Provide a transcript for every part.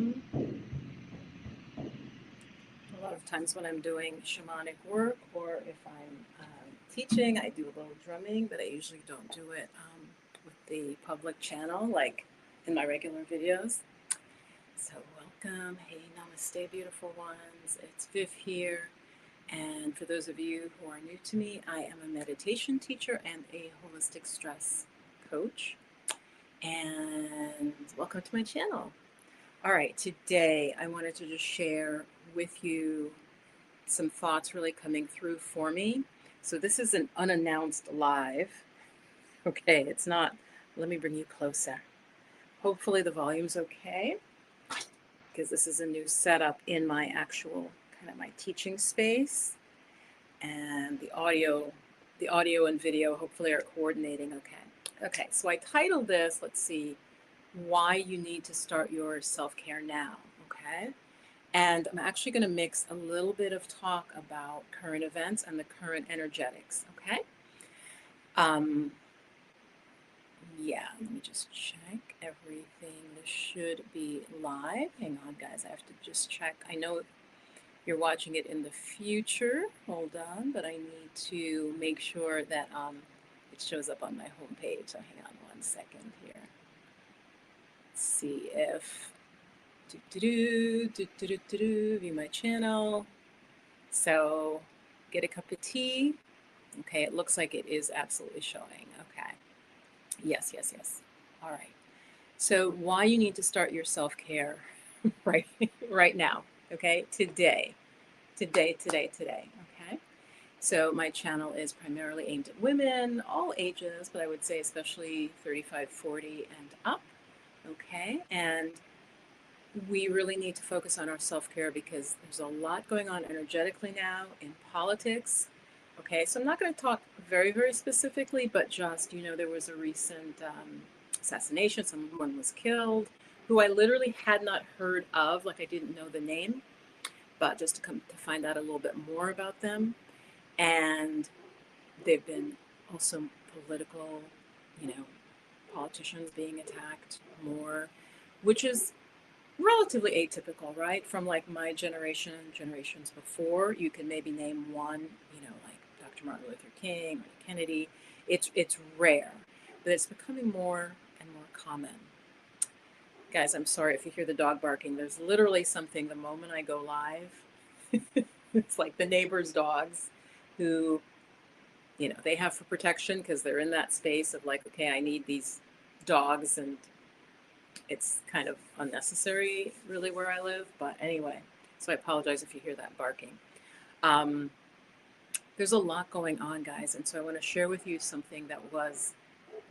A lot of times when I'm doing shamanic work or if I'm teaching, I do a little drumming, but I usually don't do it with the public channel like in my regular videos. So welcome. Hey, namaste, beautiful ones. It's Viv here. And for those of you who are new to me, I am a meditation teacher and a holistic stress coach. And welcome to my channel. All right, today I wanted to just share with you some thoughts really coming through for me. So this is an unannounced live. Okay, it's not, let me bring you closer. Hopefully the volume's okay, because this is a new setup in my actual kind of my teaching space. And the audio and video hopefully are coordinating okay. Okay, so I titled this, let's see, why you need to start your self-care now, okay? And I'm actually going to mix a little bit of talk about current events and the current energetics, okay? Yeah, let me just check everything. This should be live. Hang on, guys, I have to just check. I know you're watching it in the future. Hold on, but I need to make sure that it shows up on my homepage. So hang on one second here. Let's see if view my channel. So get a cup of tea. Okay, it looks like it is absolutely showing. Okay. Yes, yes, yes. All right. So why you need to start your self-care right right now. Okay, today. Okay. So my channel is primarily aimed at women, all ages, but I would say especially 35, 40 and up. Okay. And we really need to focus on our self-care because there's a lot going on energetically now in politics. Okay, so I'm not going to talk very, very specifically, but just, there was a recent assassination. Someone was killed who I literally had not heard of, like I didn't know the name, but just to come to find out a little bit more about them. And they've been also political, politicians being attacked more, which is relatively atypical, right? From like my generation, generations before, you can maybe name one, like Dr. Martin Luther King or Kennedy. It's rare, but it's becoming more and more common. Guys, I'm sorry if you hear the dog barking. There's literally something the moment I go live. It's like the neighbor's dogs who, they have for protection because they're in that space of like, okay, I need these dogs, and it's kind of unnecessary really where I live, but anyway, so I apologize if you hear that barking. There's a lot going on, guys, and so I want to share with you something that was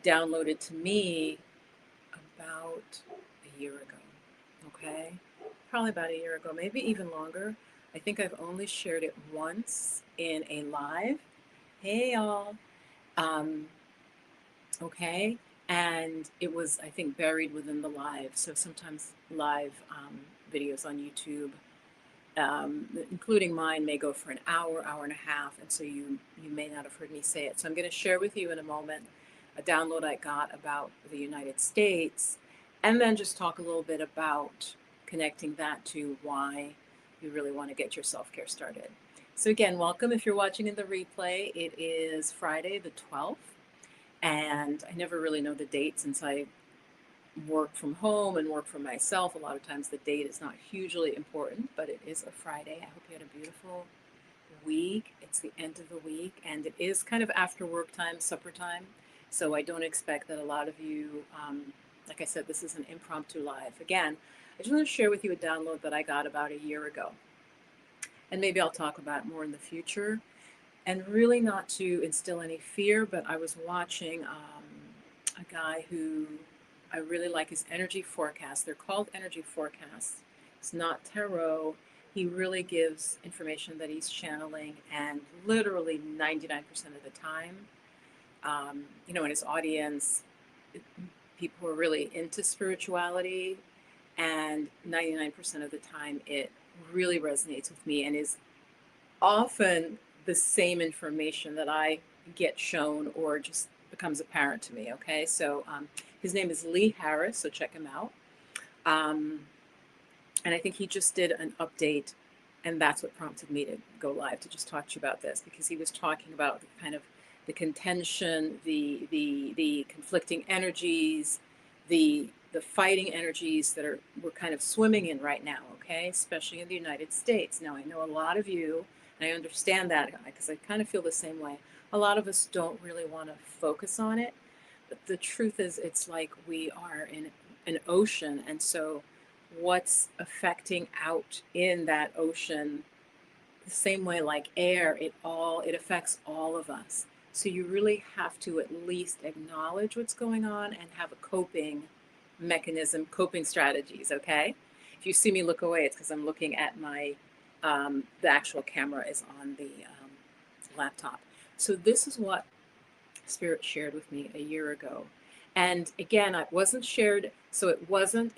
downloaded to me about a year ago, okay? Probably about a year ago, maybe even longer. I think I've only shared it once in a live. Hey, y'all. Okay. And it was, I think, buried within the live. So sometimes live videos on YouTube, including mine, may go for an hour, hour and a half. And so you may not have heard me say it. So I'm going to share with you in a moment a download I got about the United States, and then just talk a little bit about connecting that to why you really want to get your self-care started. So again, welcome if you're watching in the replay. It is Friday the 12th. And I never really know the date since I work from home and work for myself. A lot of times the date is not hugely important, but it is a Friday. I hope you had a beautiful week. It's the end of the week, and it is kind of after work time, supper time. So I don't expect that a lot of you, like I said, this is an impromptu live. Again, I just want to share with you a download that I got about a year ago. And maybe I'll talk about it more in the future. And really not to instill any fear, but I was watching a guy who I really like his energy forecasts. They're called energy forecasts. It's not tarot. He really gives information that he's channeling, and literally 99% of the time, in his audience, people are really into spirituality, and 99% of the time it really resonates with me and is often the same information that I get shown or just becomes apparent to me. Okay, so his name is Lee Harris, so check him out. And I think he just did an update, and that's what prompted me to go live to just talk to you about this, because he was talking about the kind of the contention, the conflicting energies, the fighting energies that are we're kind of swimming in right now, okay, especially in the United States. Now I know a lot of you, and I understand that because I kind of feel the same way. A lot of us don't really want to focus on it, but the truth is, it's like we are in an ocean, and so what's affecting out in that ocean, the same way like air, it affects all of us. So you really have to at least acknowledge what's going on and have a coping mechanism, coping strategies. Okay, if you see me look away, it's because I'm looking at my the actual camera is on the laptop. So this is what Spirit shared with me a year ago. And again, it wasn't shared, so it wasn't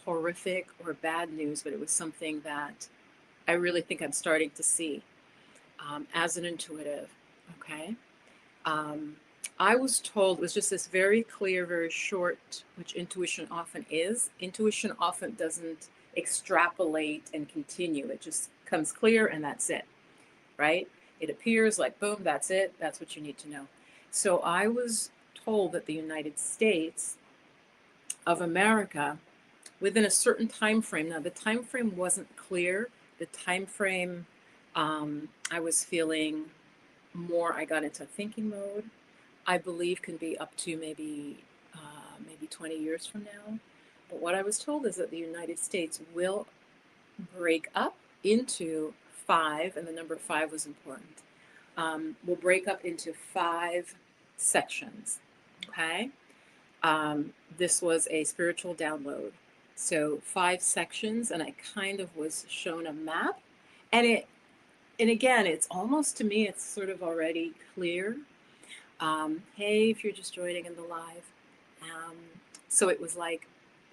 horrific or bad news, but it was something that I really think I'm starting to see as an intuitive. Okay. Um, I was told, it was just this very clear, very short, which intuition often is. Intuition often doesn't extrapolate and continue, it just comes clear and that's it, right? It appears like, boom, that's it. That's what you need to know. So I was told that the United States of America, within a certain time frame, now the time frame wasn't clear. The time frame, I was feeling more, I got into thinking mode. I believe can be up to maybe 20 years from now. But what I was told is that the United States will break up into five, and the number five was important. Will break up into five sections. Okay. This was a spiritual download. So five sections, and I kind of was shown a map, and and again, it's almost to me, it's sort of already clear. Hey, if you're just joining in the live, um, so it was like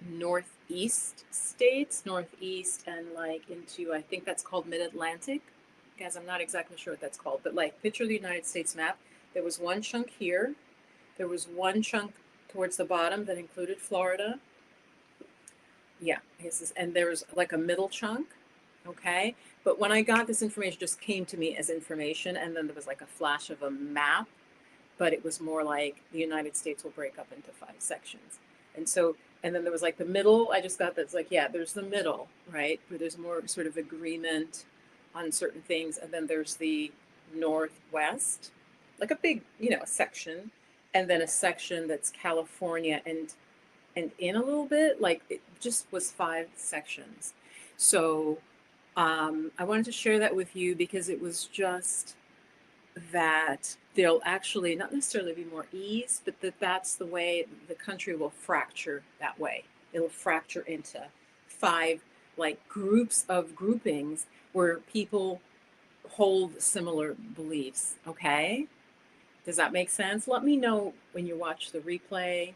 northeast states, northeast, and like into, I think that's called Mid-Atlantic. Guys, I'm not exactly sure what that's called, but like picture the United States map. There was one chunk here. There was one chunk towards the bottom that included Florida. Yeah, and there was like a middle chunk. Okay. But when I got this information, it just came to me as information. And then there was like a flash of a map, but it was more like the United States will break up into five sections. And so, and then there was like the middle. I just got that's like, yeah, there's the middle, right? Where there's more sort of agreement on certain things. And then there's the Northwest, like a big, section. And then a section that's California and in a little bit, like it just was five sections. So I wanted to share that with you because it was just that there'll actually not necessarily be more ease, but that's the way the country will fracture that way. It'll fracture into five like groups of groupings where people hold similar beliefs. Okay. Does that make sense? Let me know when you watch the replay.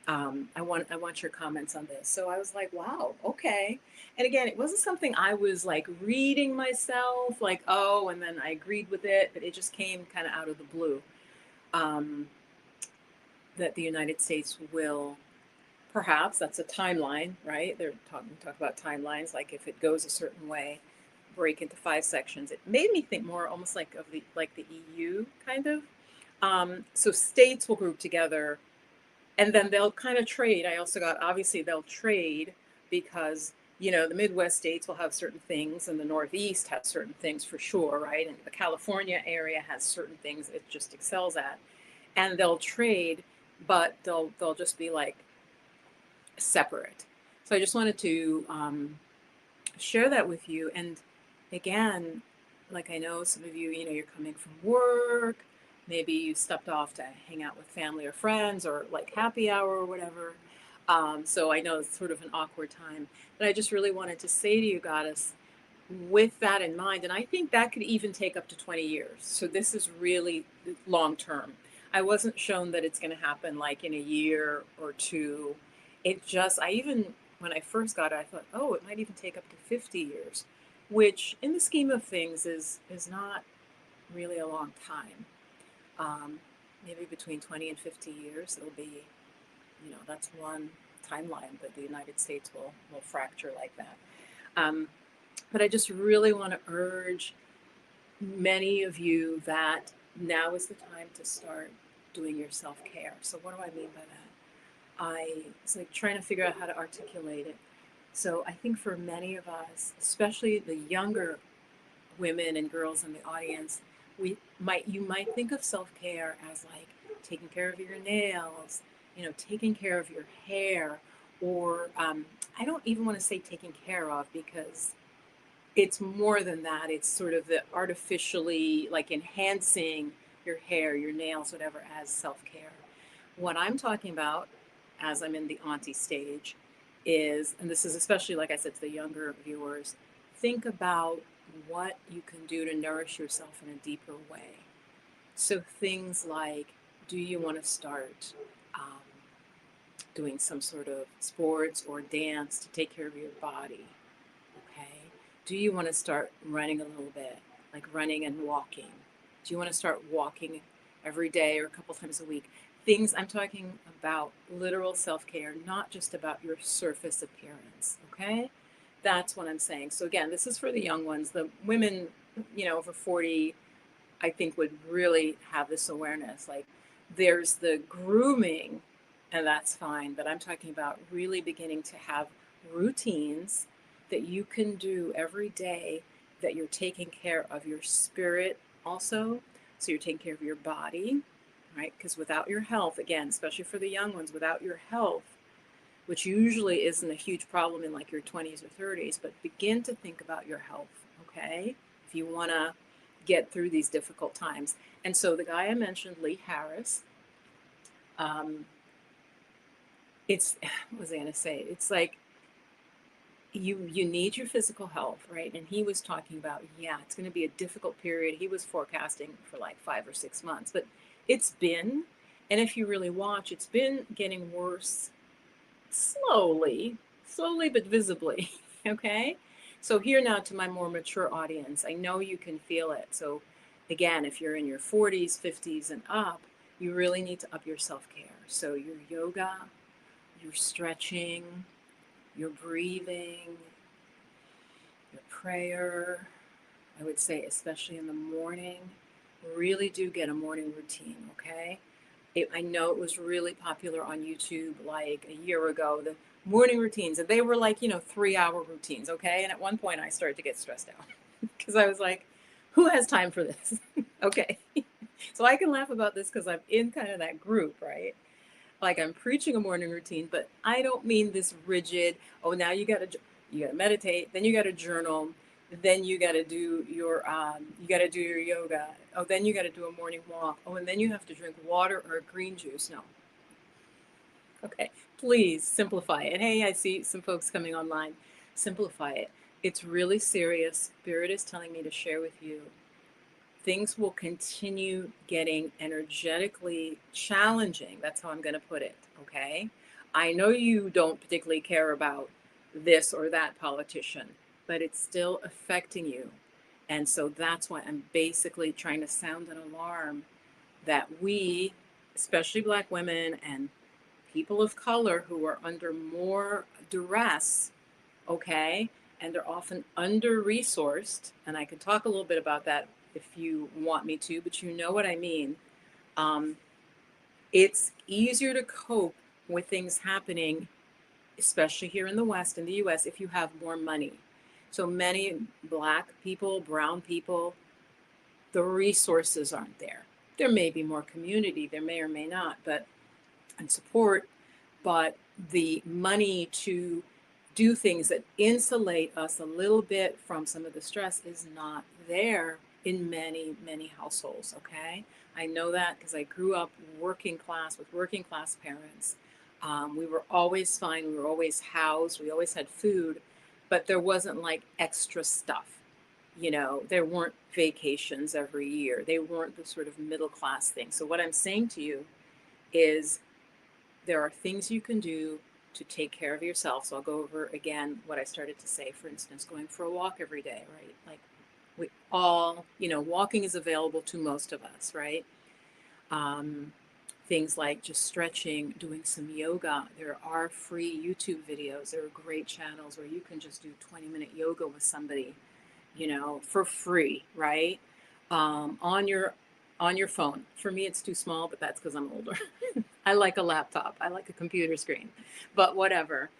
I want your comments on this. So I was like, wow, okay. And again, it wasn't something I was like reading myself, like, oh, and then I agreed with it, but it just came kind of out of the blue. Um, that the United States will, perhaps that's a timeline, right? They're talk about timelines, like if it goes a certain way, break into five sections. It made me think more almost like of the EU kind of. So states will group together and then they'll kind of trade. I also got, obviously they'll trade because the Midwest states will have certain things and the Northeast has certain things for sure, right? And the California area has certain things it just excels at, and they'll trade, but they'll just be like separate. So I just wanted to share that with you. And again, like I know some of you, you're coming from work. Maybe you stepped off to hang out with family or friends or like happy hour or whatever. So I know it's sort of an awkward time, but I just really wanted to say to you, Goddess, with that in mind, and I think that could even take up to 20 years. So this is really long term. I wasn't shown that it's going to happen like in a year or two. I even, when I first got it, I thought, oh, it might even take up to 50 years, which in the scheme of things is not really a long time. Maybe between 20 and 50 years, it'll be, that's one timeline that the United States will fracture like that. Um, but I just really want to urge many of you that now is the time to start doing your self care. So, what do I mean by that? It's like trying to figure out how to articulate it. So, I think for many of us, especially the younger women and girls in the audience, you might think of self care as like taking care of your nails, taking care of your hair, or I don't even want to say taking care of because it's more than that. It's sort of the artificially like enhancing your hair, your nails, whatever, as self care. What I'm talking about, as I'm in the auntie stage, is, and this is especially, like I said, to the younger viewers, think about what you can do to nourish yourself in a deeper way. So things like, do you want to start um, doing some sort of sports or dance to take care of your body? Okay. Do you want to start running a little bit, like running and walking? Do you want to start walking every day or a couple times a week? Things I'm talking about literal self care, not just about your surface appearance. Okay. That's what I'm saying. So, again, this is for the young ones. The women, over 40, I think would really have this awareness. Like, there's the grooming, and that's fine, but I'm talking about really beginning to have routines that you can do every day that you're taking care of your spirit also. So you're taking care of your body, right? Because without your health, again, especially for the young ones, without your health, which usually isn't a huge problem in like your 20s or 30s, but begin to think about your health, okay? If you want to get through these difficult times. And so the guy I mentioned, Lee Harris, um, it's, what was I going to say? It's like you need your physical health, right? And he was talking about, yeah, it's going to be a difficult period. He was forecasting for like 5 or 6 months, but it's been, and if you really watch, it's been getting worse slowly but visibly. Okay. So here now to my more mature audience, I know you can feel it. So again, if you're in your 40s, 50s and up, you really need to up your self-care. So your yoga, your stretching, your breathing, your prayer, I would say especially in the morning, really do get a morning routine. Okay. I know it was really popular on YouTube like a year ago, the morning routines, and they were like, 3 hour routines, okay? And at one point I started to get stressed out because I was like, who has time for this? Okay. So I can laugh about this because I'm in kind of that group, right? Like I'm preaching a morning routine, but I don't mean this rigid, oh, now you gotta meditate, then you gotta journal, then you gotta do your yoga. Oh, then you gotta do a morning walk. Oh, and then you have to drink water or green juice. No. Okay. Please simplify it. Hey, I see some folks coming online. Simplify it. It's really serious. Spirit is telling me to share with you. Things will continue getting energetically challenging. That's how I'm going to put it. Okay. I know you don't particularly care about this or that politician, but it's still affecting you. And so that's why I'm basically trying to sound an alarm that we, especially Black women and people of color who are under more duress, okay, and they're often under resourced. And I could talk a little bit about that if you want me to, but you know what I mean. Um, it's easier to cope with things happening, especially here in the West, in the US, if you have more money. So many Black people, brown people, the resources aren't there. There may be more community, there may or may not, but and support, but the money to do things that insulate us a little bit from some of the stress is not there in many households. Okay, I know that because I grew up working class with working class parents. We were always fine, we were always housed, we always had food, but there wasn't like extra stuff. There weren't vacations every year, they weren't the sort of middle class thing. So what I'm saying to you is there are things you can do to take care of yourself. So I'll go over again what I started to say. For instance, going for a walk every day, right? Like we all, walking is available to most of us, right? Um, things like just stretching, doing some yoga. There are free YouTube videos. There are great channels where you can just do 20-minute yoga with somebody, for free, right? On your phone. For me, it's too small, but that's because I'm older. I like a laptop. I like a computer screen. But whatever.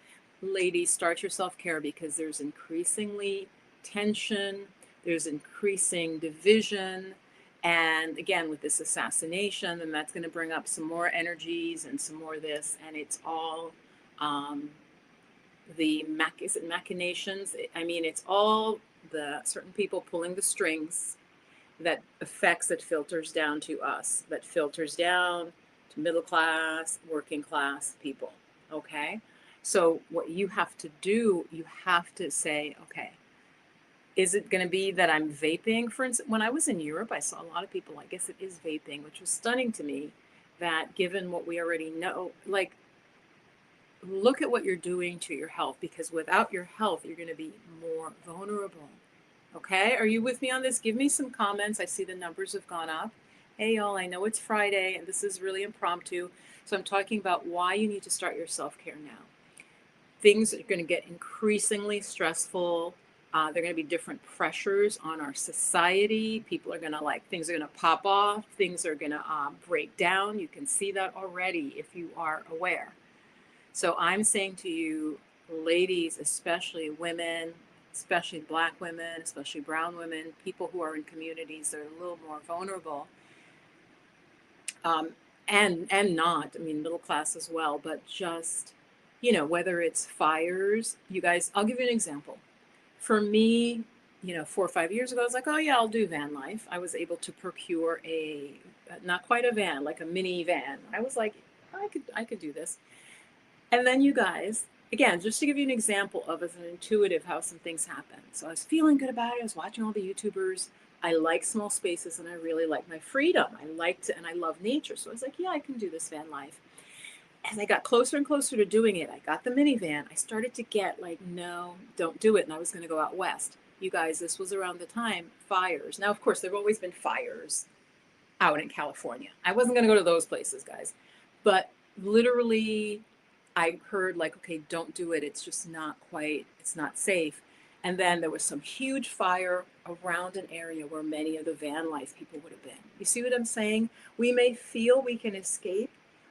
Ladies, start your self-care because there's increasingly tension, there's increasing division, and again with this assassination, then that's going to bring up some more energies and some more this, and it's all um, is it machinations? I mean, it's all the certain people pulling the strings that affects, that filters down to us, that filters down to middle class, working class people. Okay. So what you have to do, you have to say, okay, is it going to be that I'm vaping? For instance, when I was in Europe, I saw a lot of people, I guess it is vaping, which was stunning to me that given what we already know, like, look at what you're doing to your health, because without your health, you're going to be more vulnerable. Okay, are you with me on this? Give me some comments. I see the numbers have gone up. Hey, y'all, I know it's Friday and this is really impromptu. So I'm talking about why you need to start your self care now. Things are going to get increasingly stressful. There are going to be different pressures on our society. People are going to things are going to pop off. Things are going to break down. You can see that already if you are aware. So I'm saying to you, ladies, especially women, especially Black women, especially brown women, people who are in communities that are a little more vulnerable, um, and not, I mean, middle class as well, but just, whether it's fires, you guys, I'll give you an example. For me, 4 or 5 years ago, I was like, oh yeah, I'll do van life. I was able to procure not quite a van, like a mini van. I was like, I could do this. And then you guys, again, just to give you an example of as an intuitive how some things happen. So I was feeling good about it. I was watching all the YouTubers. I like small spaces and I really like my freedom. I liked it and I love nature. So I was like, yeah, I can do this van life. As I got closer and closer to doing it, I got the minivan. I started to get like, no, don't do it. And I was going to go out west. You guys, this was around the time fires. Now, of course, there have always been fires out in California. I wasn't going to go to those places, guys. But literally, I heard like, okay, don't do it. It's just not quite, it's not safe. And then there was some huge fire around an area where many of the van life people would have been. You see what I'm saying? We may feel we can escape,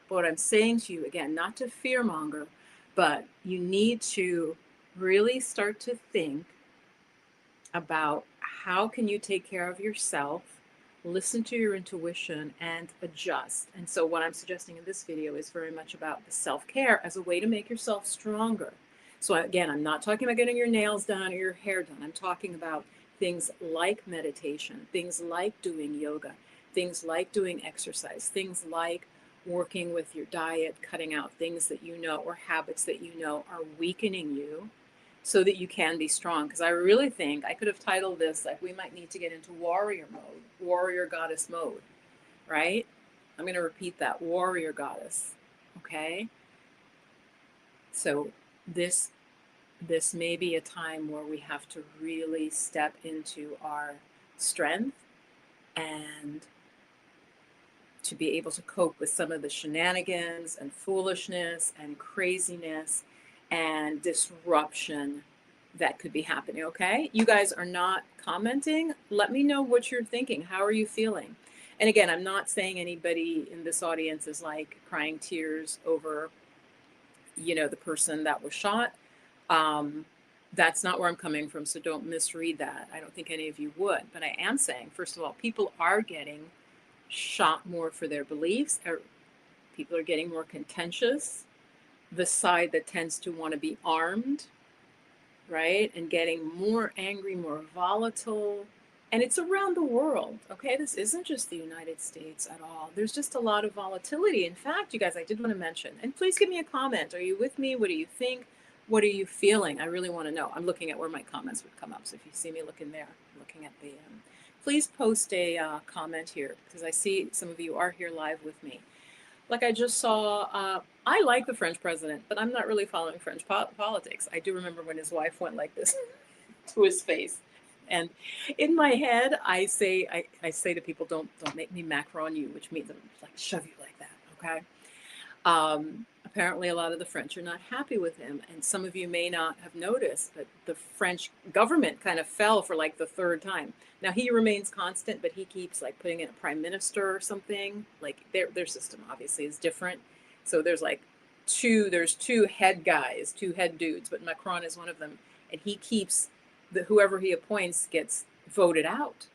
but what I'm saying to you, again, not to fearmonger, but you need to really start to think about how can you take care of yourself, listen to your intuition, and adjust. And so what I'm suggesting in this video is very much about the self-care as a way to make yourself stronger. So again, I'm not talking about getting your nails done or your hair done. I'm talking about things like meditation, things like doing yoga, things like doing exercise, things like working with your diet, cutting out things that you know or habits that you know are weakening you so that you can be strong. Because I really think I could have titled this like, we might need to get into warrior mode, warrior goddess mode, right? I'm going to repeat that, warrior goddess. Okay. So this may be a time where we have to really step into our strength and to be able to cope with some of the shenanigans and foolishness and craziness and disruption that could be happening. Okay, you guys are not commenting. Let me know what you're thinking. How are you feeling? And again, I'm not saying anybody in this audience is like crying tears over the person that was shot. That's not where I'm coming from, so don't misread that. I don't think any of you would, but I am saying, first of all, people are getting shot more for their beliefs, or people are getting more contentious. The side that tends to want to be armed, right, and getting more angry, more volatile. And it's around the world, okay? This isn't just the United States at all. There's just a lot of volatility. In fact, you guys, I did want to mention, and please give me a comment. Are you with me? What do you think? What are you feeling? I really want to know. I'm looking at where my comments would come up. So if you see me looking there, looking at the, please post a comment here because I see some of you are here live with me. Like I just saw, I like the French president, but I'm not really following French politics. I do remember when his wife went like this to his face. And in my head, I say to people, don't make me Macron you, which means I'm like shove you like that, Okay. Apparently, a lot of the French are not happy with him. And some of you may not have noticed, but the French government kind of fell for like the third time. Now, he remains constant, but he keeps like putting in a prime minister or something. Like their system obviously is different. So there's two head guys, two head dudes, but Macron is one of them. And he keeps whoever he appoints gets voted out.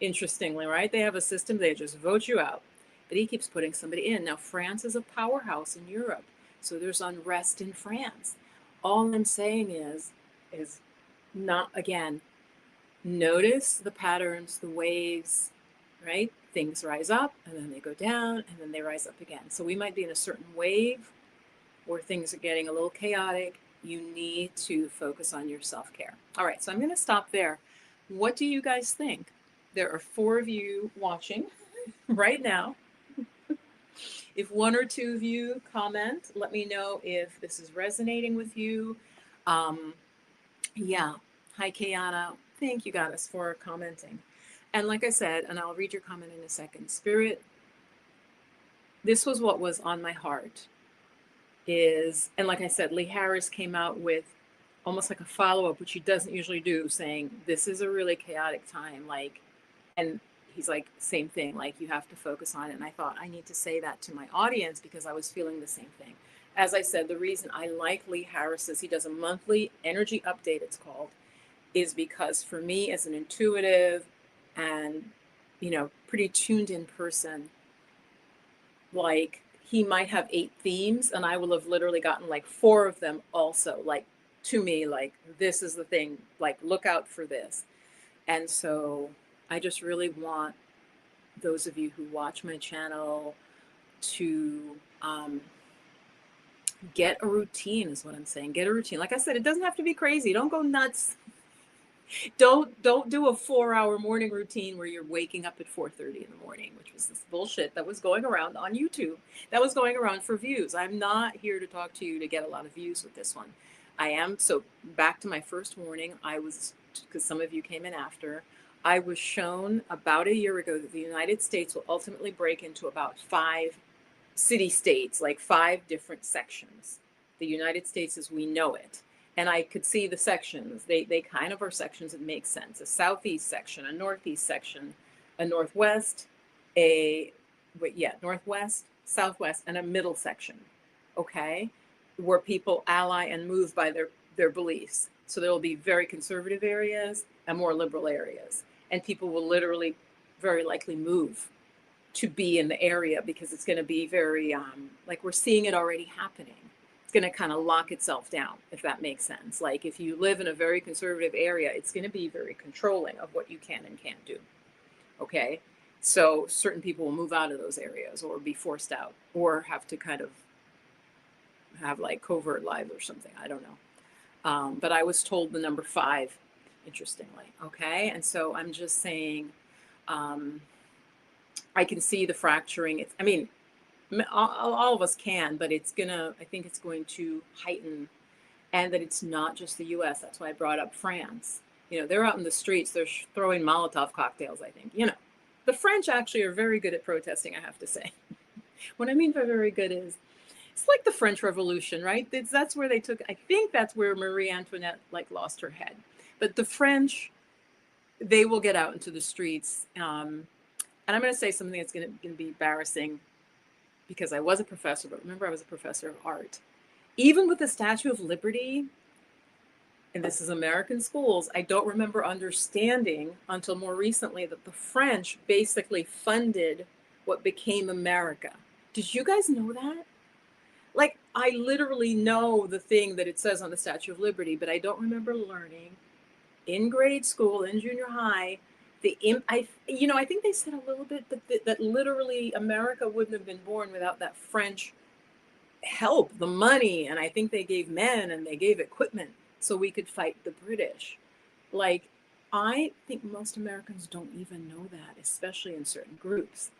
Interestingly, right? They have a system, they just vote you out. But he keeps putting somebody in. Now, France is a powerhouse in Europe, so there's unrest in France. All I'm saying is not, again, notice the patterns, the waves, right? Things rise up and then they go down and then they rise up again. So we might be in a certain wave where things are getting a little chaotic. You need to focus on your self-care. All right, so I'm going to stop there. What do you guys think? There are 4 of you watching right now. If 1 or 2 of you comment, let me know if this is resonating with you. Yeah. Hi, Kayana. Thank you, Goddess, for commenting. And like I said, and I'll read your comment in a second, Spirit, this was what was on my heart is, and like I said, Lee Harris came out with almost like a follow-up, which he doesn't usually do, saying, this is a really chaotic time. Like, and he's like, same thing, like you have to focus on it. And I thought I need to say that to my audience because I was feeling the same thing. As I said, the reason I like Lee Harris's, he does a monthly energy update, it's called, is because for me as an intuitive and, pretty tuned in person, like he might have 8 themes and I will have literally gotten like 4 of them also, like to me, like this is the thing, like look out for this. And so I just really want those of you who watch my channel to get a routine is what I'm saying. Get a routine. Like I said, it doesn't have to be crazy. Don't go nuts. Don't do a 4-hour morning routine where you're waking up at 4:30 in the morning, which was this bullshit that was going around on YouTube. That was going around for views. I'm not here to talk to you to get a lot of views with this one. I am. So back to my first warning, because some of you came in after, I was shown about a year ago that the United States will ultimately break into about 5 city-states, like 5 different sections. The United States as we know it. And I could see the sections. They kind of are sections that make sense. A southeast section, a northeast section, a northwest, northwest, southwest, and a middle section, okay? Where people ally and move by their beliefs. So there will be very conservative areas and more liberal areas. And people will literally very likely move to be in the area because it's going to be very, like we're seeing it already happening. It's going to kind of lock itself down, if that makes sense. Like if you live in a very conservative area, it's going to be very controlling of what you can and can't do. Okay. So certain people will move out of those areas or be forced out or have to kind of have like covert lives or something. I don't know. But I was told the number 5, interestingly. Okay. And so I'm just saying, I can see the fracturing. All of us can, but I think it's going to heighten, and that it's not just the US. That's why I brought up France. They're out in the streets, they're throwing Molotov cocktails, I think. The French actually are very good at protesting, I have to say. What I mean by very good is, it's like the French Revolution, right? That's where I think that's where Marie Antoinette like lost her head. But the French, they will get out into the streets. And I'm going to say something that's going to be embarrassing because I was a professor, but remember I was a professor of art. Even with the Statue of Liberty, and this is American schools, I don't remember understanding until more recently that the French basically funded what became America. Did you guys know that? Like, I literally know the thing that it says on the Statue of Liberty, but I don't remember learning in grade school, in junior high, I think they said a little bit that literally America wouldn't have been born without that French help, the money, and I think they gave men and they gave equipment so we could fight the British. Like, I think most Americans don't even know that, especially in certain groups.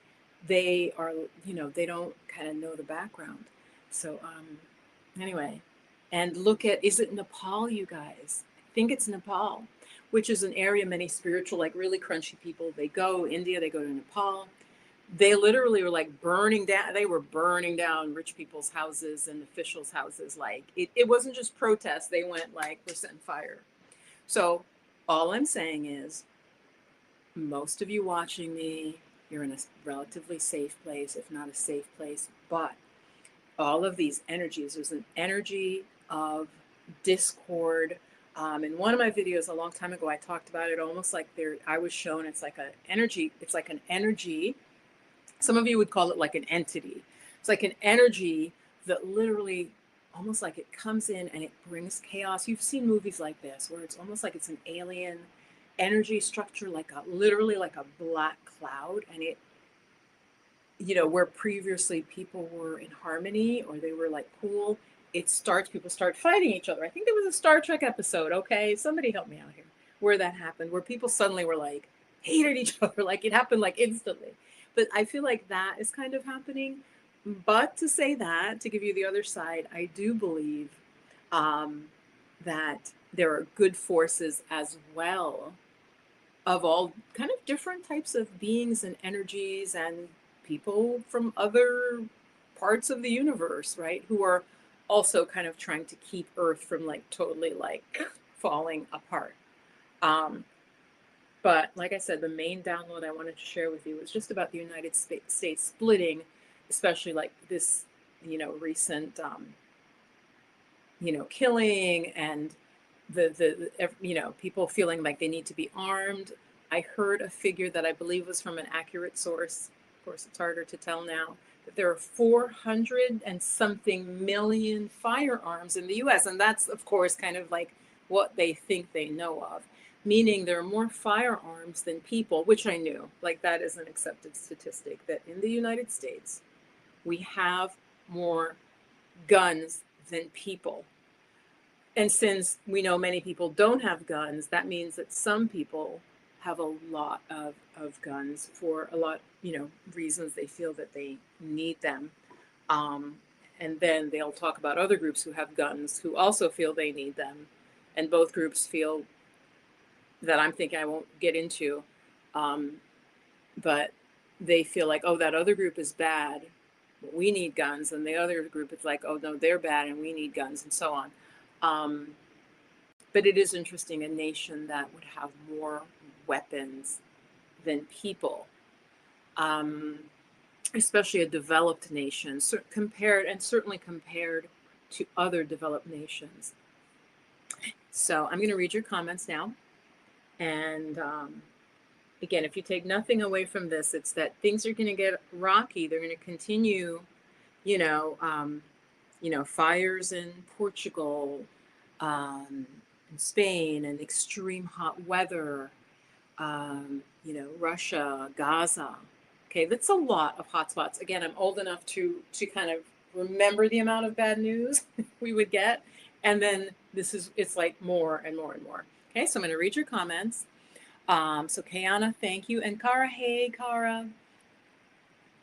They are, they don't kind of know the background. So anyway, and look at, is it Nepal, you guys? I think it's Nepal, which is an area many spiritual, like really crunchy people, they go. India, they go to Nepal. They literally were like burning down, they were burning down rich people's houses and officials' houses. Like it wasn't just protests, they went like, we're setting fire. So all I'm saying is, most of you watching me, you're in a relatively safe place, if not a safe place. But all of these energies, there's an energy of discord. In one of my videos a long time ago, I talked about it almost like there, I was shown it's like an energy, it's like an energy. Some of you would call it like an entity. It's like an energy that literally almost like it comes in and it brings chaos. You've seen movies like this where it's almost like it's an alien energy structure, like a literally like a black cloud, and it, you know, where previously people were in harmony or they were like cool, it starts, people start fighting each other. I think there was a Star Trek episode, okay, somebody help me out here, where that happened, where people suddenly were like hated each other, like it happened like instantly. But I feel like that is kind of happening. But to say that, to give you the other side, I do believe um, that there are good forces as well, of all kind of different types of beings and energies and people from other parts of the universe, right? Who are also kind of trying to keep Earth from like totally like falling apart. Um, but like I said, the main download I wanted to share with you was just about the United States splitting, especially like this, you know, recent, you know, killing and the you know, people feeling like they need to be armed. I heard a figure that I believe was from an accurate source. Of course, it's harder to tell now. That there are 400 and something million firearms in the U.S., and that's of course kind of like what they think they know of. Meaning there are more firearms than people, which I knew. Like that is an accepted statistic that in the United States we have more guns than people. And since we know many people don't have guns, that means that some people have a lot of guns for a lot, you know, reasons they feel that they need them. Um, and then they'll talk about other groups who have guns who also feel they need them. And both groups feel that I'm thinking I won't get into, um, but they feel like, oh, that other group is bad, but we need guns. And the other group is like, oh, no, they're bad and we need guns, and so on. Um, but it is interesting, a nation that would have more weapons than people, um, especially a developed nation, compared, and certainly compared to other developed nations. So I'm going to read your comments now. And again, if you take nothing away from this, it's that things are going to get rocky. They're going to continue, you know, fires in Portugal, in Spain, and extreme hot weather, you know, Russia, Gaza. Okay, that's a lot of hotspots. Again, I'm old enough to kind of remember the amount of bad news we would get, and then it's like more and more and more. Okay, so I'm going to read your comments. So Kayana, thank you, and Kara, hey Kara,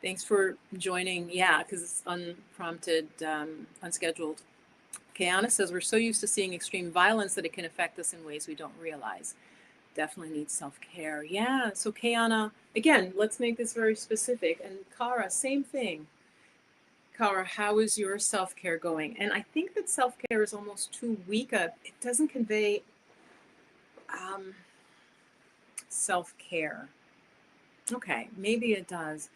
thanks for joining. Yeah, because it's unprompted, unscheduled. Kayana says we're so used to seeing extreme violence that it can affect us in ways we don't realize. Definitely need self-care. Yeah. So Kayana, again, let's make this very specific. And Kara, same thing. Kara, how is your self-care going? And I think that self-care is almost too weak. It doesn't convey um, self-care. Okay, maybe it does.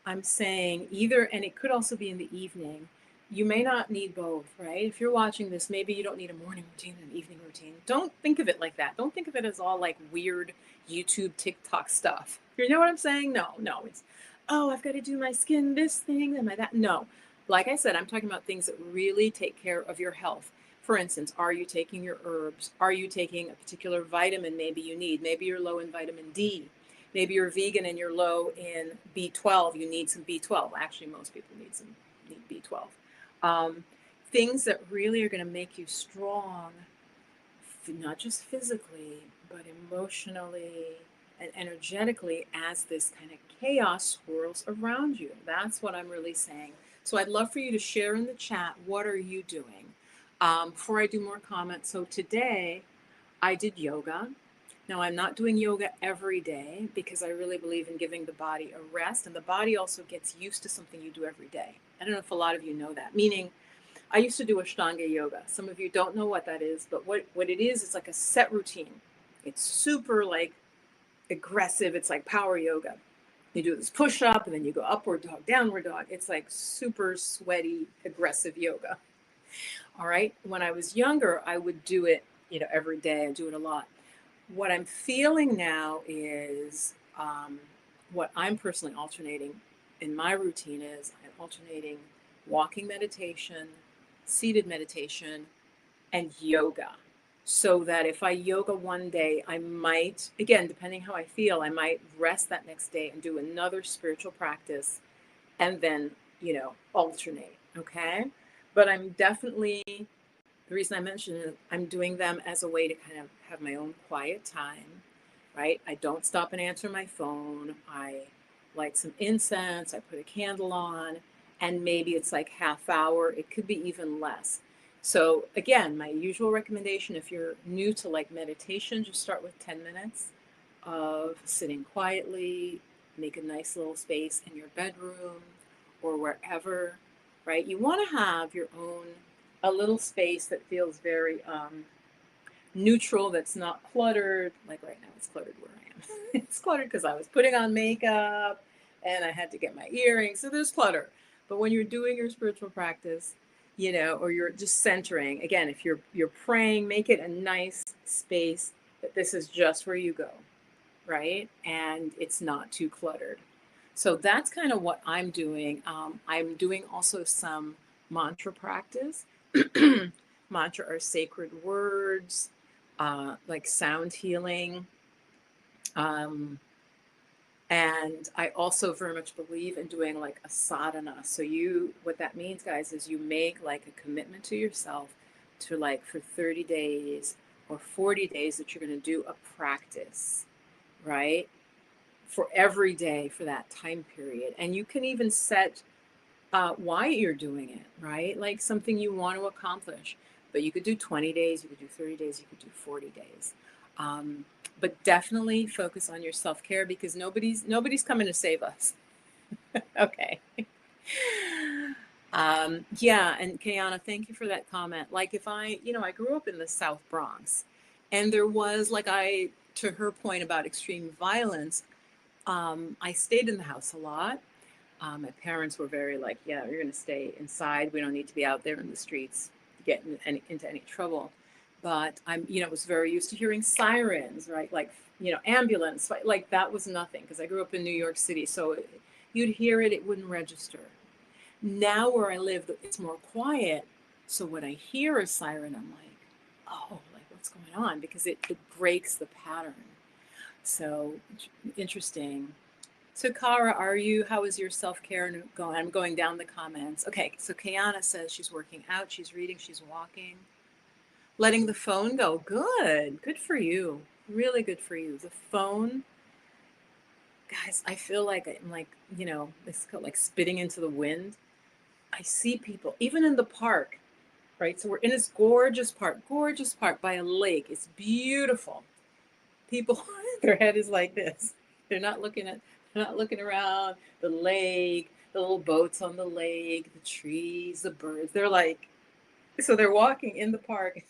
I'm saying either, and it could also be in the evening. You may not need both, right? If you're watching this, maybe you don't need a morning routine and an evening routine. Don't think of it like that. Don't think of it as all like weird YouTube, TikTok stuff. You know what I'm saying? No, no. It's, oh, I've got to do my skin this thing and my that. No. Like I said, I'm talking about things that really take care of your health. For instance, are you taking your herbs? Are you taking a particular vitamin maybe you need? Maybe you're low in vitamin D. Maybe you're vegan and you're low in B12. You need some B12. Actually, most people need B12. Um, Things that really are going to make you strong, not just physically, but emotionally and energetically as this kind of chaos swirls around you. That's what I'm really saying. So I'd love for you to share in the chat, what are you doing? Before I do more comments, so today I did yoga. Now, I'm not doing yoga every day because I really believe in giving the body a rest, and the body also gets used to something you do every day. I don't know if a lot of you know that. Meaning, I used to do Ashtanga yoga. Some of you don't know what that is, but what it is, it's like a set routine. It's super like aggressive. It's like power yoga. You do this push up and then you go upward dog, downward dog. It's like super sweaty, aggressive yoga. All right. When I was younger, I would do it, every day. I do it a lot. What I'm feeling now is what I'm personally alternating in my routine is I'm alternating walking meditation, seated meditation, and yoga. So that if I yoga one day, I might, again, depending how I feel, I might rest that next day and do another spiritual practice and then, alternate. Okay. But I'm definitely, the reason I mentioned it, I'm doing them as a way to kind of have my own quiet time, right? I don't stop and answer my phone. I light some incense, I put a candle on, and maybe it's like half hour. It could be even less. So again, my usual recommendation, if you're new to like meditation, just start with 10 minutes of sitting quietly, make a nice little space in your bedroom or wherever, right? You want to have your own, a little space that feels very neutral, that's not cluttered. Like right now, it's cluttered where I am. It's cluttered because I was putting on makeup and I had to get my earrings. So there's clutter. But when you're doing your spiritual practice, or you're just centering, again, if you're praying, make it a nice space that this is just where you go, right? And it's not too cluttered. So that's kind of what I'm doing. I'm doing also some mantra practice. Mantra are sacred words, like sound healing. Um, and I also very much believe in doing like a sadhana. So what that means, guys, is you make like a commitment to yourself to like for 30 days or 40 days that you're going to do a practice, right? For every day for that time period. And you can even set why you're doing it, right? Like something you want to accomplish. But you could do 20 days, you could do 30 days, you could do 40 days. Um, but definitely focus on your self-care because nobody's coming to save us. Okay. Yeah, and Kayana, thank you for that comment. Like if I grew up in the South Bronx and there was to her point about extreme violence, I stayed in the house a lot. My parents were very like, yeah, you're going to stay inside. We don't need to be out there in the streets getting into any trouble. But was very used to hearing sirens, right? Like, ambulance, like that was nothing because I grew up in New York City. So you'd hear it, it wouldn't register. Now where I live, it's more quiet. So when I hear a siren, I'm like, oh, like what's going on? Because it breaks the pattern. So interesting. So Kara, how is your self-care going? I'm going down the comments. Okay, so Kayana says she's working out, she's reading, she's walking, letting the phone go. Good for you. Really good for you. The phone, guys, I feel like I'm like, it's called like spitting into the wind. I see people, even in the park, right? So we're in this gorgeous park by a lake. It's beautiful. People, their head is like this. They're not looking around the lake, the little boats on the lake, the trees, the birds. So they're walking in the park.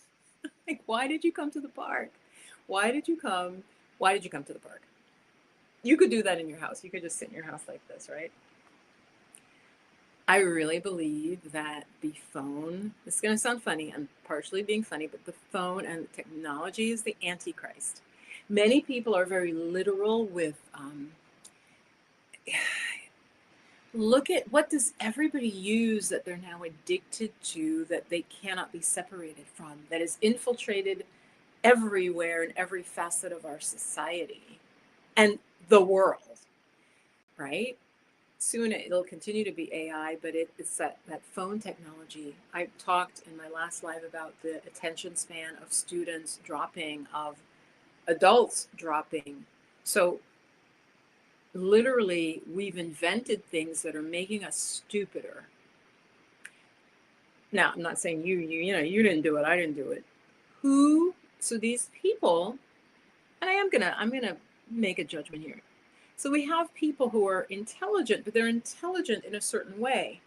Like, why did you come to the park? Why did you come? Why did you come to the park? You could do that in your house. You could just sit in your house like this, right? I really believe that the phone, this is going to sound funny, I'm partially being funny, but the phone and the technology is the Antichrist. Many people are very literal with, look at what does everybody use that they're now addicted to, that they cannot be separated from, that is infiltrated everywhere in every facet of our society and the world, right? Soon it'll continue to be AI, but it's that phone technology. I talked in my last live about the attention span of students dropping, of adults dropping. So literally, we've invented things that are making us stupider. Now, I'm not saying you didn't do it, I didn't do it. So these people and I'm gonna make a judgment here. So we have people who are intelligent, but they're intelligent in a certain way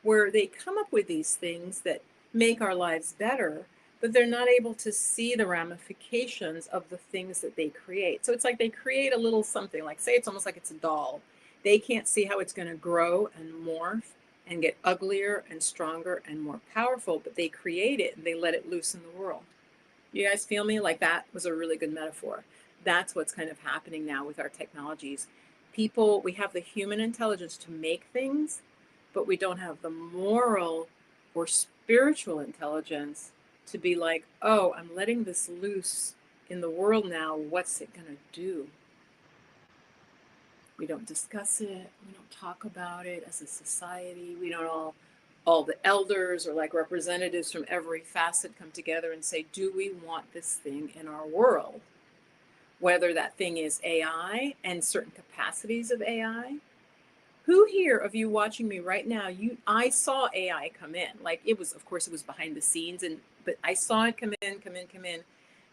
where they come up with these things that make our lives better, but they're not able to see the ramifications of the things that they create. So it's like they create a little something, like say it's almost like it's a doll. They can't see how it's going to grow and morph and get uglier and stronger and more powerful, but they create it and they let it loose in the world. You guys feel me? Like that was a really good metaphor. That's what's kind of happening now with our technologies. People, we have the human intelligence to make things, but we don't have the moral or spiritual intelligence to be like, oh, I'm letting this loose in the world now. What's it going to do? We don't discuss it. We don't talk about it as a society. We don't all the elders or like representatives from every facet come together and say, do we want this thing in our world? Whether that thing is AI and certain capacities of AI. Who here of you watching me right now, I saw AI come in. Like it was, of course, it was behind the scenes, but I saw it come in, come in, come in.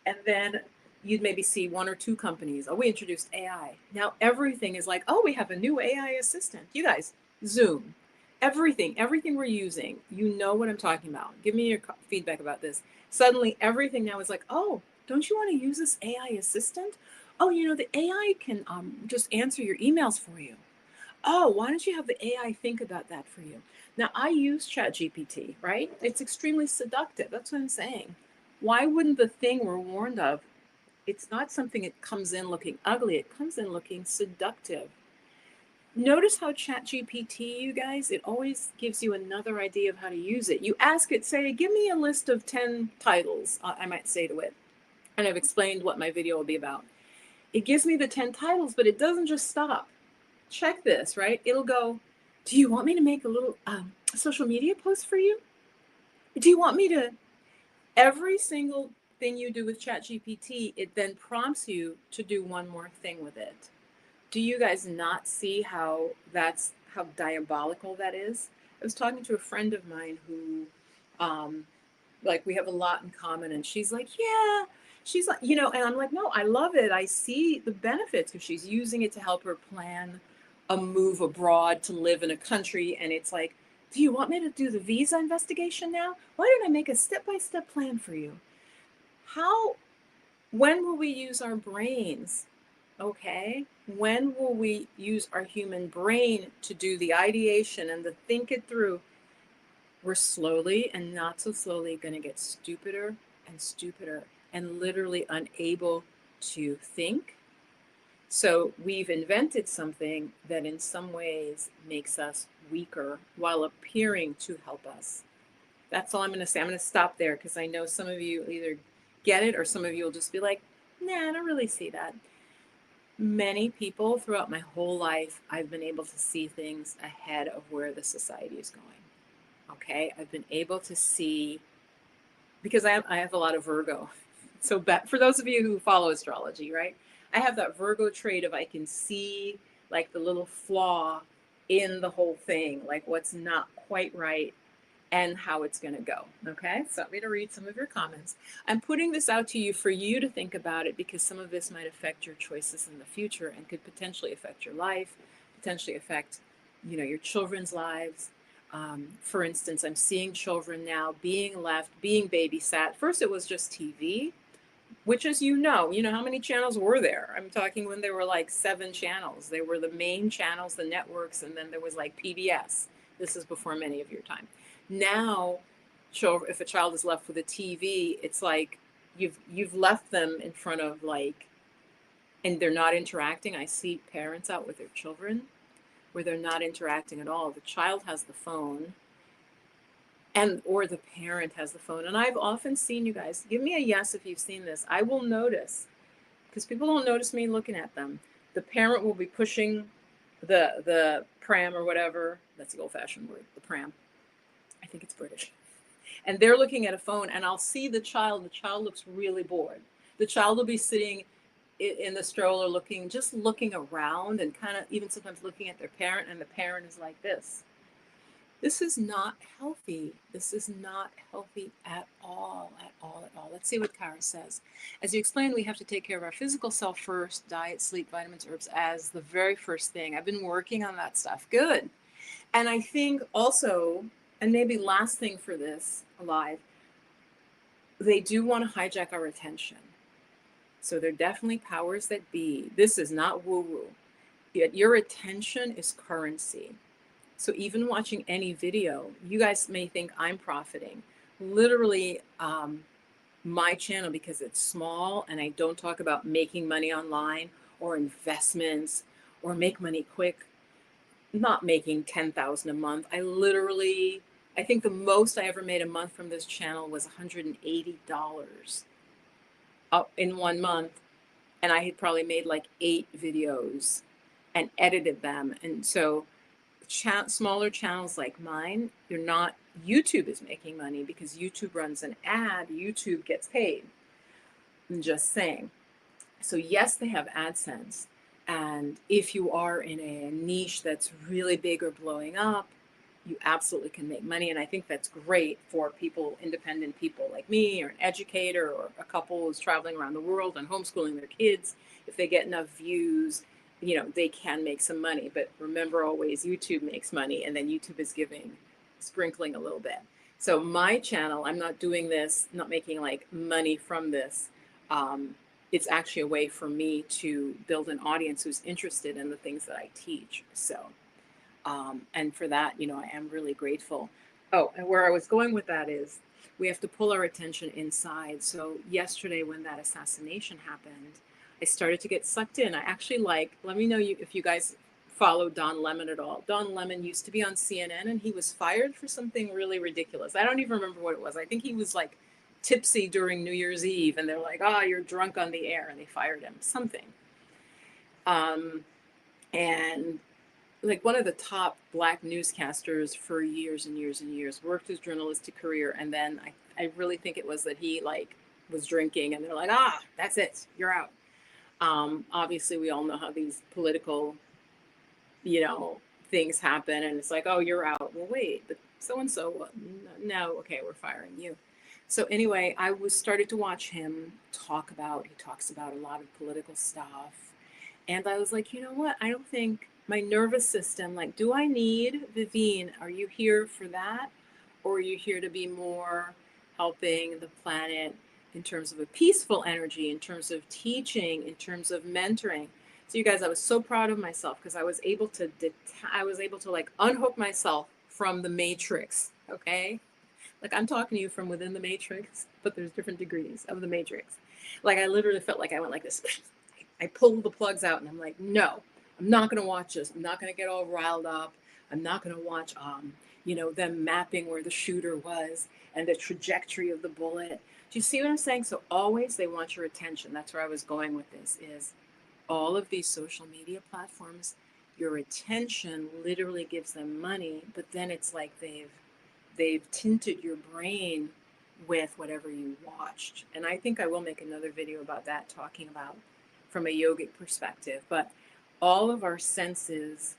And then you'd maybe see one or two companies. Oh, we introduced AI. Now everything is like, oh, we have a new AI assistant. You guys, Zoom, everything we're using, you know what I'm talking about. Give me your feedback about this. Suddenly, everything now is like, oh, don't you want to use this AI assistant? Oh, the AI can just answer your emails for you. Oh, why don't you have the AI think about that for you? Now, I use ChatGPT, right? It's extremely seductive. That's what I'm saying. Why wouldn't the thing we're warned of? It's not something that comes in looking ugly, it comes in looking seductive. Notice how ChatGPT, you guys, it always gives you another idea of how to use it. You ask it, say, give me a list of 10 titles, I might say to it. And I've explained what my video will be about. It gives me the 10 titles, but it doesn't just stop. Check this, right? It'll go, do you want me to make a little social media post for you? Do you want me to? Every single thing you do with ChatGPT, it then prompts you to do one more thing with it. Do you guys not see how diabolical that is? I was talking to a friend of mine who like we have a lot in common, and she's like, yeah, she's like, and I'm like, no, I love it. I see the benefits because she's using it to help her plan a move abroad to live in a country. And it's like, do you want me to do the visa investigation now? Why don't I make a step-by-step plan for you? how when will we use our brains? Okay, when will we use our human brain to do the ideation and to think it through? We're slowly and not so slowly going to get stupider and stupider and literally unable to think. So we've invented something that in some ways makes us weaker while appearing to help us. That's all I'm going to say. I'm going to stop there because I know some of you either get it or some of you will just be like, nah, I don't really see that. Many people throughout my whole life, I've been able to see things ahead of where the society is going. Okay, I've been able to see because I have a lot of Virgo. So for those of you who follow astrology, right? I have that Virgo trait of I can see like the little flaw in the whole thing, like what's not quite right and how it's going to go. Okay, so I'm going to read some of your comments. I'm putting this out to you for you to think about it because some of this might affect your choices in the future and could potentially affect your life, potentially affect, your children's lives. For instance, I'm seeing children now being left, being babysat. First, it was just TV, which is, how many channels were there? I'm talking when there were like 7 channels. They were the main channels, the networks, and then there was like PBS. This is before many of your time. Now, if a child is left with a TV, it's like you've left them in front of and they're not interacting. I see parents out with their children where they're not interacting at all. The child has the phone or the parent has the phone. And I've often seen, you guys, give me a yes if you've seen this. I will notice, because people don't notice me looking at them. The parent will be pushing the pram or whatever. That's the old-fashioned word, the pram. I think it's British. And they're looking at a phone, and I'll see the child. The child looks really bored. The child will be sitting in the stroller just looking around and kind of even sometimes looking at their parent, and the parent is like this. This is not healthy. This is not healthy at all, at all, at all. Let's see what Kara says. As you explained, we have to take care of our physical self first, diet, sleep, vitamins, herbs as the very first thing. I've been working on that stuff. Good. And I think also, and maybe last thing for this live, they do want to hijack our attention. So they're definitely powers that be. This is not woo woo. Yet your attention is currency. So even watching any video, you guys may think I'm profiting. Literally, my channel, because it's small and I don't talk about making money online or investments or make money quick, not making 10,000 a month. I think the most I ever made a month from this channel was $180 in 1 month. And I had probably made like 8 videos and edited them. And so smaller channels like mine, you're not, YouTube is making money because YouTube runs an ad, YouTube gets paid. I'm just saying. So yes, they have AdSense. And if you are in a niche that's really big or blowing up, you absolutely can make money. And I think that's great for people, independent people like me, or an educator, or a couple who's traveling around the world and homeschooling their kids. If they get enough views, they can make some money. But remember always, YouTube makes money, and then YouTube is sprinkling a little bit. So my channel, I'm not doing this, not making like money from this. It's actually a way for me to build an audience who's interested in the things that I teach. So, and for that, I am really grateful. Oh, and where I was going with that is we have to pull our attention inside. So yesterday when that assassination happened, I started to get sucked in. I actually let me know if you guys follow Don Lemon at all. Don Lemon used to be on CNN and he was fired for something really ridiculous. I don't even remember what it was. I think he was like tipsy during New Year's Eve and they're like, you're drunk on the air, and they fired him, something. And like one of the top Black newscasters for years and years and years, worked his journalistic career. And then I really think it was that he was drinking and they're like, that's it, you're out. Obviously we all know how these political, things happen, and it's like, you're out. Well, wait, but so-and-so, no, okay, we're firing you. So anyway, I started to watch him he talks about a lot of political stuff. And I was like, you know what? I don't think my nervous system, do I need, Vivine, are you here for that? Or are you here to be more helping the planet in terms of a peaceful energy, in terms of teaching, in terms of mentoring? So you guys, I was so proud of myself because I was able to unhook myself from the matrix, okay? I'm talking to you from within the matrix, but there's different degrees of the matrix. I literally felt like I went like this. I pulled the plugs out and I'm like, no, I'm not going to watch this. I'm not going to get all riled up. I'm not going to watch, them mapping where the shooter was and the trajectory of the bullet. Do you see what I'm saying? So always they want your attention. That's where I was going with this, is all of these social media platforms, your attention literally gives them money, but then it's like they've tinted your brain with whatever you watched. And I think I will make another video about that, talking about from a yogic perspective. But all of our senses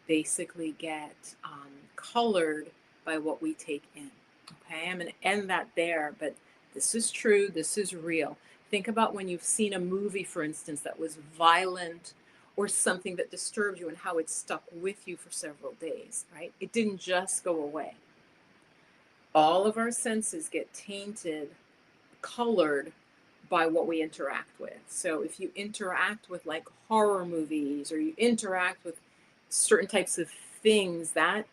basically get colored by what we take in. Okay, I'm going to end that there, but this is true. This is real. Think about when you've seen a movie, for instance, that was violent or something that disturbed you and how it stuck with you for several days, right? It didn't just go away. All of our senses get tainted, colored by what we interact with. So if you interact with horror movies, or you interact with certain types of things, that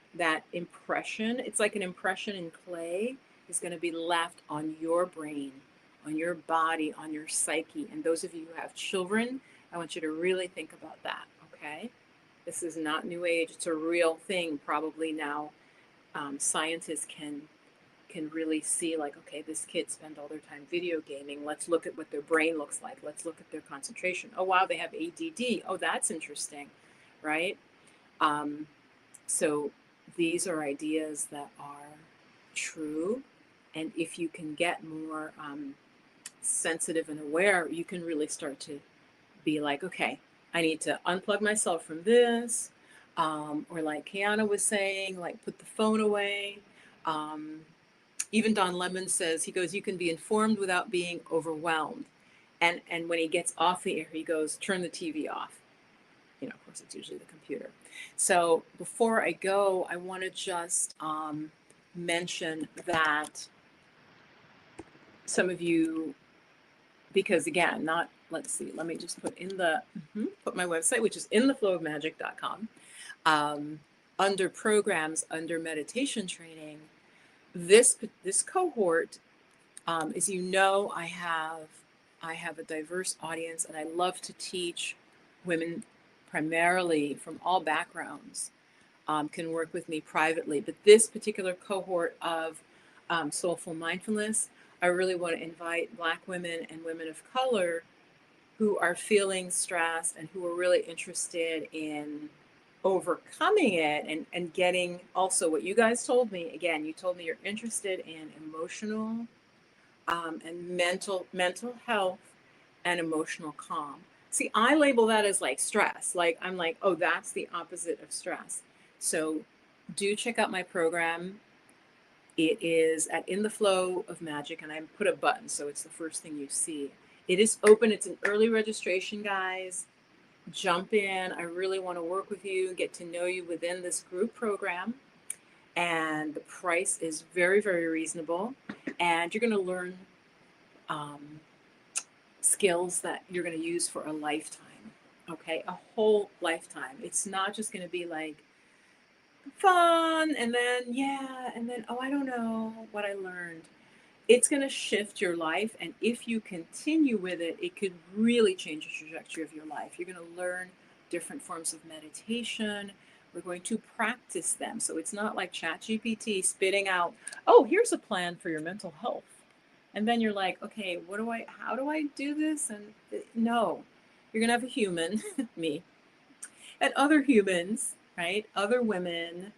impression, it's like an impression in clay, is going to be left on your brain, on your body, on your psyche. And those of you who have children, I want you to really think about that, okay? This is not New Age. It's a real thing. Probably now scientists can really see, okay, this kid spent all their time video gaming. Let's look at what their brain looks like. Let's look at their concentration. Oh, wow, they have ADD. Oh, that's interesting, right? So these are ideas that are true. And if you can get more sensitive and aware, you can really start to be like, okay, I need to unplug myself from this. Or like Kiana was saying, put the phone away. Even Don Lemon says, he goes, you can be informed without being overwhelmed. And when he gets off the air, he goes, turn the TV off. Of course, it's usually the computer. So before I go, I want to just mention that some of you, because again, not, let's see, let me just put in the, put my website, which is intheflowofmagic.com. Under programs, under meditation training, this cohort, as you know, I have a diverse audience, and I love to teach women primarily from all backgrounds. Can work with me privately, but this particular cohort of soulful mindfulness, I really want to invite Black women and women of color who are feeling stressed and who are really interested in overcoming it, and getting also what you guys told me. Again, you told me you're interested in emotional and mental health and emotional calm. See, I label that as like stress. Like, I'm like, oh, that's the opposite of stress. So do check out my program. It is at In the Flow of Magic, and I put a button, so it's the first thing you see. It is open. It's an early registration, guys. Jump in. I really want to work with you, get to know you within this group program. And the price is very, very reasonable. And you're going to learn skills that you're going to use for a lifetime. Okay, a whole lifetime. It's not just going to be like fun and then, yeah, and then, oh, I don't know what I learned. It's going to shift your life. And if you continue with it, it could really change the trajectory of your life. You're going to learn different forms of meditation. We're going to practice them. So it's not like ChatGPT spitting out, oh, here's a plan for your mental health. And then you're like, okay, how do I do this? And no, you're going to have a human, me, and other humans, right? Other women.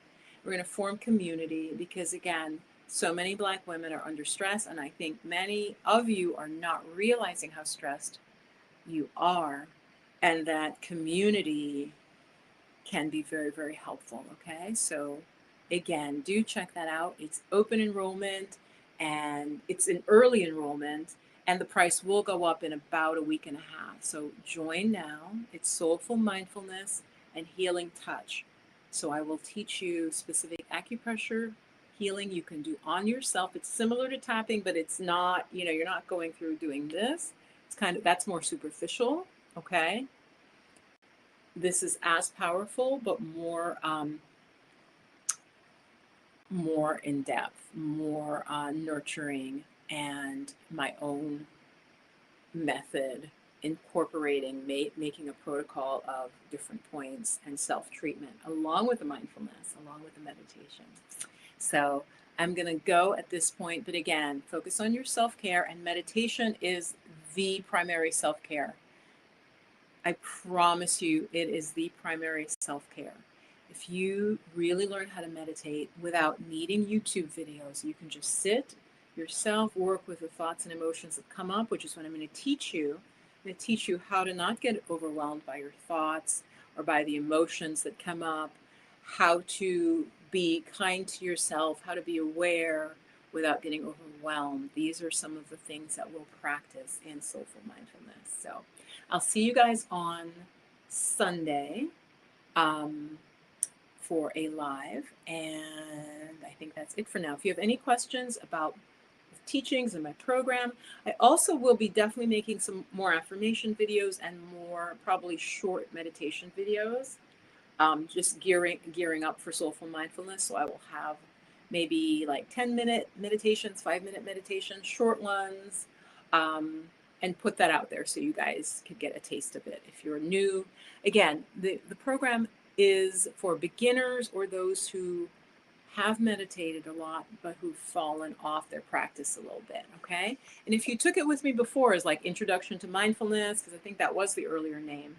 We're going to form community because, again, so many Black women are under stress. And I think many of you are not realizing how stressed you are, and that community can be very, very helpful. Okay. So again, do check that out. It's open enrollment, and it's an early enrollment, and the price will go up in about a week and a half. So join now. It's soulful mindfulness and healing touch. So I will teach you specific acupressure healing you can do on yourself. It's similar to tapping, but it's not, you're not going through doing this. It's that's more superficial. Okay. This is as powerful, but more in depth, more nurturing, and my own method, incorporating, making a protocol of different points and self-treatment, along with the mindfulness, along with the meditation. So I'm going to go at this point, but again, focus on your self-care, and meditation is the primary self-care. I promise you, it is the primary self-care. If you really learn how to meditate without needing YouTube videos, you can just sit yourself, work with the thoughts and emotions that come up, which is what I'm going to teach you. I'm going to teach you how to not get overwhelmed by your thoughts or by the emotions that come up, how to be kind to yourself, how to be aware without getting overwhelmed. These are some of the things that we'll practice in Soulful Mindfulness. So I'll see you guys on Sunday for a live, and I think that's it for now. If you have any questions about the teachings in my program, I also will be definitely making some more affirmation videos and more probably short meditation videos, just gearing up for Soulful Mindfulness. So I will have maybe like 10-minute meditations, 5-minute meditations, short ones, and put that out there so you guys could get a taste of it. If you're new, again, the program is for beginners or those who have meditated a lot but who've fallen off their practice a little bit. Okay. And if you took it with me before as like Introduction to Mindfulness, because I think that was the earlier name,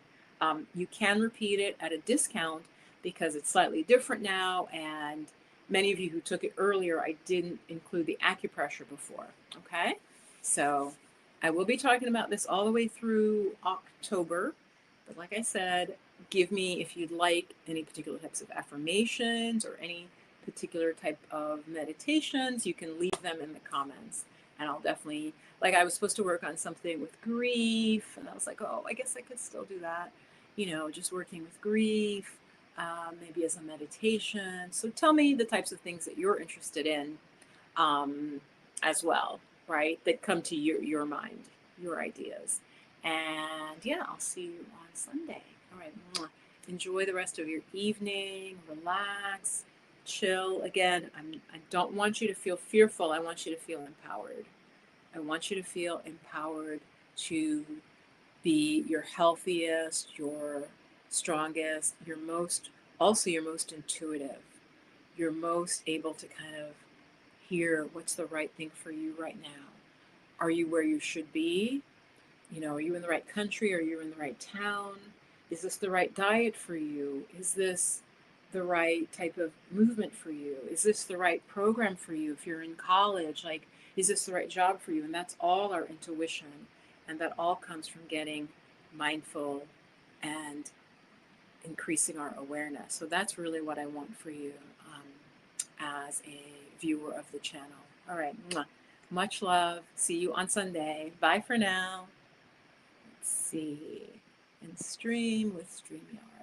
you can repeat it at a discount because it's slightly different now, and many of you who took it earlier, I didn't include the acupressure before. Okay. So I will be talking about this all the way through October, but like I said, give me, if you'd like, any particular types of affirmations or any particular type of meditations, you can leave them in the comments. And I'll definitely, like, I was supposed to work on something with grief, and I was like, oh, I guess I could still do that. Just working with grief, maybe as a meditation. So tell me the types of things that you're interested in, um, as well, right? That come to your mind, your ideas. And yeah, I'll see you on Sunday. All right. Mwah. Enjoy the rest of your evening. Relax, chill. Again, I don't want you to feel fearful. I want you to feel empowered. I want you to feel empowered to be your healthiest, your strongest, your most intuitive. You're most able to kind of hear what's the right thing for you right now. Are you where you should be? Are you in the right country? Are you in the right town? Is this the right diet for you? Is this the right type of movement for you? Is this the right program for you if you're in college? Like, is this the right job for you? And that's all our intuition. And that all comes from getting mindful and increasing our awareness. So that's really what I want for you, as a viewer of the channel. All right. Mwah. Much love. See you on Sunday. Bye for now. Let's see. And stream with StreamYard.